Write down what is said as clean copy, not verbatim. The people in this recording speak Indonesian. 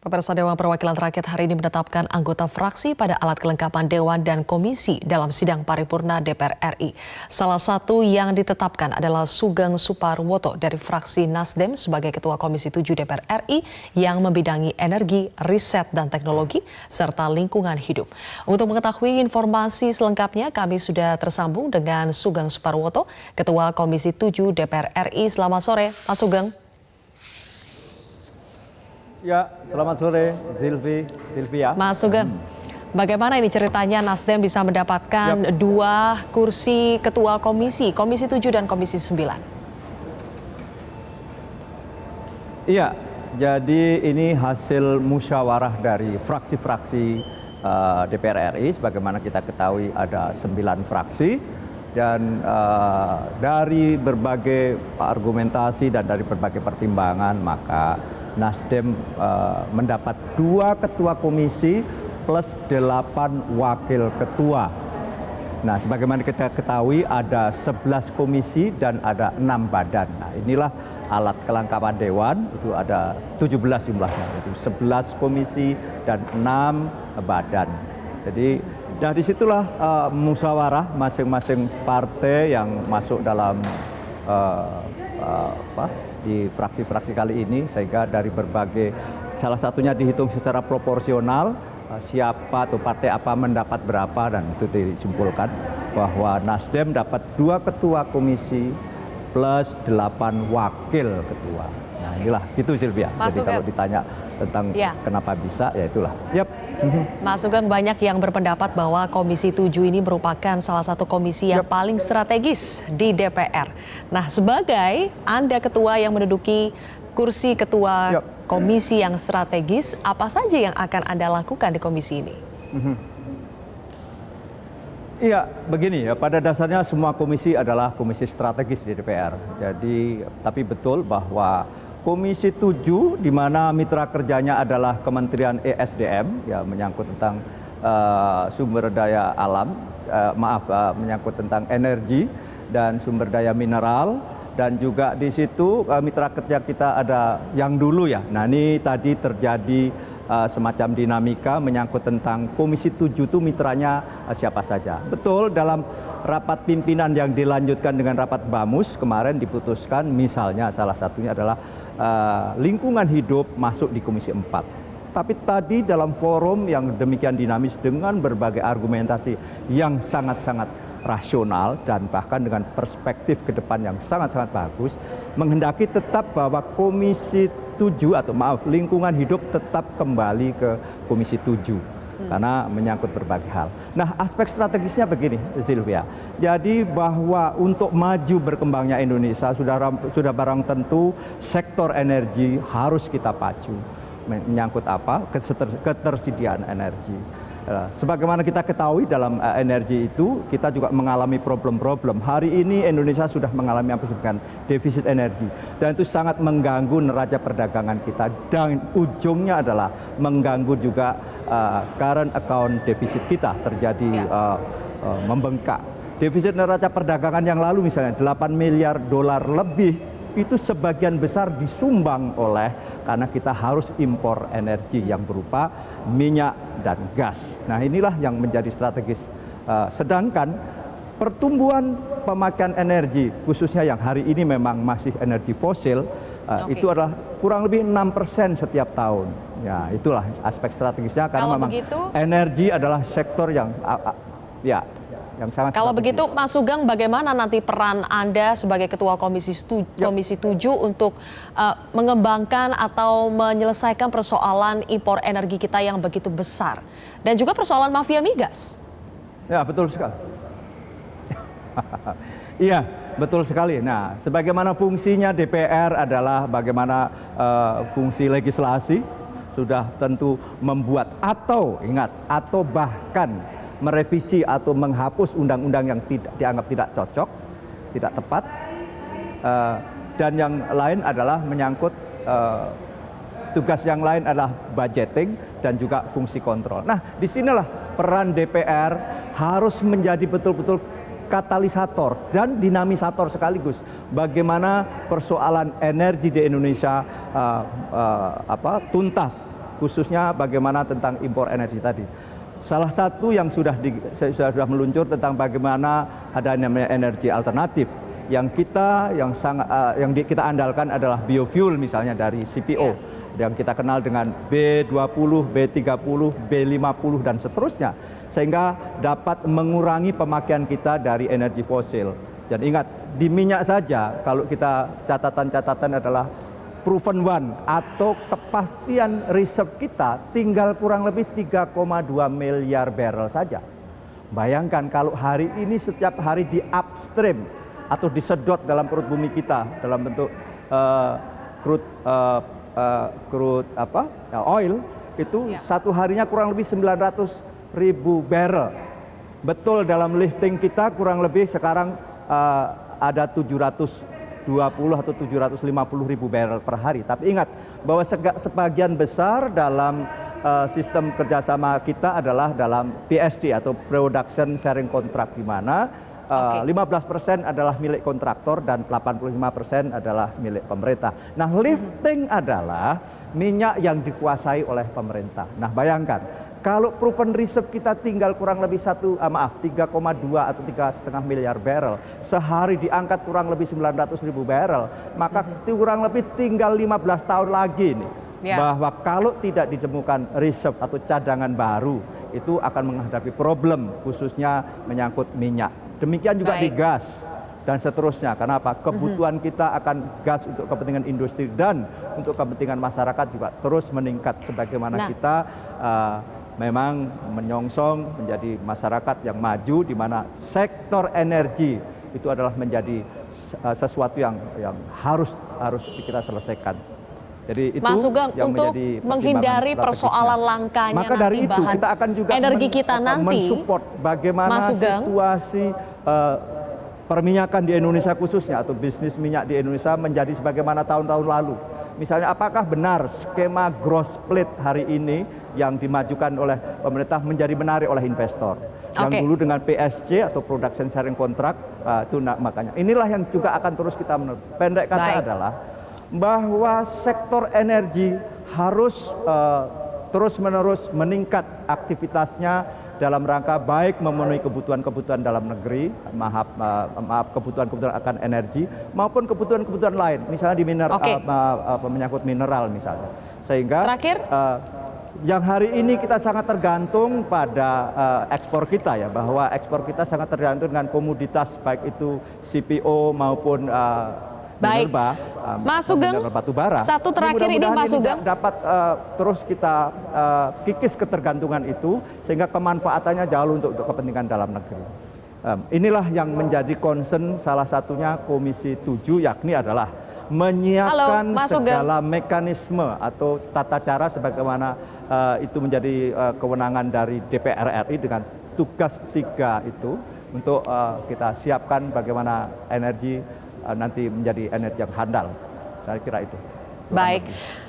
Pemirsa Dewan Perwakilan Rakyat hari ini menetapkan anggota fraksi pada alat kelengkapan Dewan dan Komisi dalam sidang paripurna DPR RI. Salah satu yang ditetapkan adalah Sugeng Suparwoto dari fraksi Nasdem sebagai Ketua Komisi 7 DPR RI yang membidangi energi, riset dan teknologi, serta lingkungan hidup. Untuk mengetahui informasi selengkapnya, kami sudah tersambung dengan Sugeng Suparwoto, Ketua Komisi 7 DPR RI. Selamat sore, Pak Sugeng. Ya, selamat sore Silvia. Mas Sugeng, bagaimana ini ceritanya Nasdem bisa mendapatkan dua kursi ketua komisi 7 dan komisi 9? Iya, jadi ini hasil musyawarah dari fraksi-fraksi DPR RI. Sebagaimana kita ketahui ada 9 fraksi. Dan dari berbagai argumentasi dan dari berbagai pertimbangan, maka Nasdem mendapat 2 ketua komisi plus 8 wakil ketua. Nah, sebagaimana kita ketahui ada 11 komisi dan ada 6 badan. Nah, inilah alat kelengkapan Dewan, itu ada 17 jumlahnya, itu 11 komisi dan 6 badan. Jadi dari situlah musyawarah masing-masing partai yang masuk dalam di fraksi-fraksi kali ini, sehingga dari berbagai, salah satunya dihitung secara proporsional, siapa atau partai apa mendapat berapa, dan itu disimpulkan bahwa Nasdem dapat 2 ketua komisi plus 8 wakil ketua. Nah, inilah itu Silvia. Jadi kalau ditanya tentang kenapa bisa, ya itulah. Mas Sugeng, banyak yang berpendapat bahwa Komisi 7 ini merupakan salah satu komisi yang paling strategis di DPR. Nah, sebagai Anda ketua yang menduduki kursi ketua komisi yang strategis, apa saja yang akan Anda lakukan di komisi ini? Iya, begini ya, pada dasarnya semua komisi adalah komisi strategis di DPR. Jadi, tapi betul bahwa Komisi 7, di mana mitra kerjanya adalah Kementerian ESDM, ya menyangkut tentang sumber daya alam, menyangkut tentang energi dan sumber daya mineral, dan juga di situ mitra kerja kita ada yang dulu ya. Nah, ini tadi terjadi semacam dinamika menyangkut tentang Komisi 7 itu mitranya siapa saja. Betul, dalam rapat pimpinan yang dilanjutkan dengan rapat BAMUS kemarin diputuskan, misalnya salah satunya adalah lingkungan hidup masuk di Komisi 4. Tapi tadi dalam forum yang demikian dinamis dengan berbagai argumentasi yang sangat-sangat rasional dan bahkan dengan perspektif ke depan yang sangat-sangat bagus, menghendaki tetap bahwa Komisi 7 atau lingkungan hidup tetap kembali ke Komisi 7. Karena menyangkut berbagai hal. Nah, aspek strategisnya begini, Silvia. Jadi bahwa untuk maju berkembangnya Indonesia sudah barang tentu sektor energi harus kita pacu. Menyangkut apa? Ketersediaan energi. Sebagaimana kita ketahui dalam energi itu kita juga mengalami problem-problem. Hari ini Indonesia sudah mengalami apa disebutkan defisit energi, dan itu sangat mengganggu neraca perdagangan kita, dan ujungnya adalah mengganggu juga current account defisit kita terjadi membengkak. Defisit neraca perdagangan yang lalu misalnya 8 miliar dolar lebih, itu sebagian besar disumbang oleh karena kita harus impor energi yang berupa minyak dan gas. Nah, inilah yang menjadi strategis. Sedangkan pertumbuhan pemakaian energi, khususnya yang hari ini memang masih energi fosil, itu adalah kurang lebih 6% setiap tahun. Ya, itulah aspek strategisnya karena memang energi adalah sektor yang yang sangat Kalau strategis. begitu, Mas Sugeng, bagaimana nanti peran Anda sebagai Ketua Komisi 7 untuk mengembangkan atau menyelesaikan persoalan impor energi kita yang begitu besar, dan juga persoalan mafia migas? Ya, betul sekali. Iya, betul sekali. Nah, sebagaimana fungsinya DPR adalah bagaimana fungsi legislasi, sudah tentu membuat atau bahkan merevisi atau menghapus undang-undang yang dianggap tidak cocok, tidak tepat, dan yang lain adalah menyangkut tugas yang lain adalah budgeting dan juga fungsi kontrol. Nah, disinilah peran DPR harus menjadi betul-betul katalisator dan dinamisator sekaligus. Bagaimana persoalan energi di Indonesia tuntas khususnya bagaimana tentang impor energi tadi. Salah satu yang sudah meluncur tentang bagaimana ada namanya energi alternatif yang kita andalkan adalah biofuel misalnya dari CPO yang kita kenal dengan B20, B30, B50 dan seterusnya, sehingga dapat mengurangi pemakaian kita dari energi fosil. Dan ingat, di minyak saja kalau kita catatan adalah proven one atau kepastian reserve kita tinggal kurang lebih 3,2 miliar barrel saja. Bayangkan kalau hari ini setiap hari di upstream atau disedot dalam perut bumi kita dalam bentuk oil itu satu harinya kurang lebih 900.000 barrel. Betul, dalam lifting kita kurang lebih sekarang ada 720 atau 750.000 barrel per hari. Tapi ingat bahwa sebagian besar dalam sistem kerjasama kita adalah dalam PSC atau Production Sharing Contract, di mana 15% adalah milik kontraktor dan 85% adalah milik pemerintah. Nah, lifting adalah minyak yang dikuasai oleh pemerintah. Nah, bayangkan kalau proven reserve kita tinggal kurang lebih 3,2 atau 3,5 miliar barrel, sehari diangkat kurang lebih 900.000 barrel, maka kurang lebih tinggal 15 tahun lagi nih. Bahwa kalau tidak ditemukan reserve atau cadangan baru, itu akan menghadapi problem khususnya menyangkut minyak. Demikian juga di gas dan seterusnya. Kenapa? Kebutuhan kita akan gas untuk kepentingan industri dan untuk kepentingan masyarakat juga terus meningkat sebagaimana kita memang menyongsong menjadi masyarakat yang maju, di mana sektor energi itu adalah menjadi sesuatu yang harus kita selesaikan. Jadi itu Mas Sugeng, yang untuk menghindari persoalan langkanya maka dari nanti itu kita akan juga energi kita nanti mensupport bagaimana situasi perminyakan di Indonesia khususnya atau bisnis minyak di Indonesia menjadi sebagaimana tahun-tahun lalu. Misalnya, apakah benar skema gross split hari ini yang dimajukan oleh pemerintah menjadi menarik oleh investor? Yang dulu dengan PSC atau Production Sharing Contract, itu makanya. Inilah yang juga akan terus kita pendek kata adalah bahwa sektor energi harus terus-menerus meningkat aktivitasnya dalam rangka baik memenuhi kebutuhan-kebutuhan dalam negeri, kebutuhan-kebutuhan akan energi, maupun kebutuhan-kebutuhan lain, misalnya di menyangkut mineral misalnya. Sehingga yang hari ini kita sangat tergantung pada ekspor kita ya, bahwa ekspor kita sangat tergantung dengan komoditas baik itu CPO maupun minerba, Mas Sugeng, batu bara. Satu terakhir ini Mas Sugeng, dapat terus kita kikis ketergantungan itu sehingga kemanfaatannya jauh untuk kepentingan dalam negeri. Inilah yang menjadi concern salah satunya Komisi 7, yakni adalah menyiapkan segala mekanisme atau tata cara sebagaimana itu menjadi kewenangan dari DPR RI dengan tugas 3 itu untuk kita siapkan bagaimana energi nanti menjadi energi yang handal. Saya kira itu. Baik.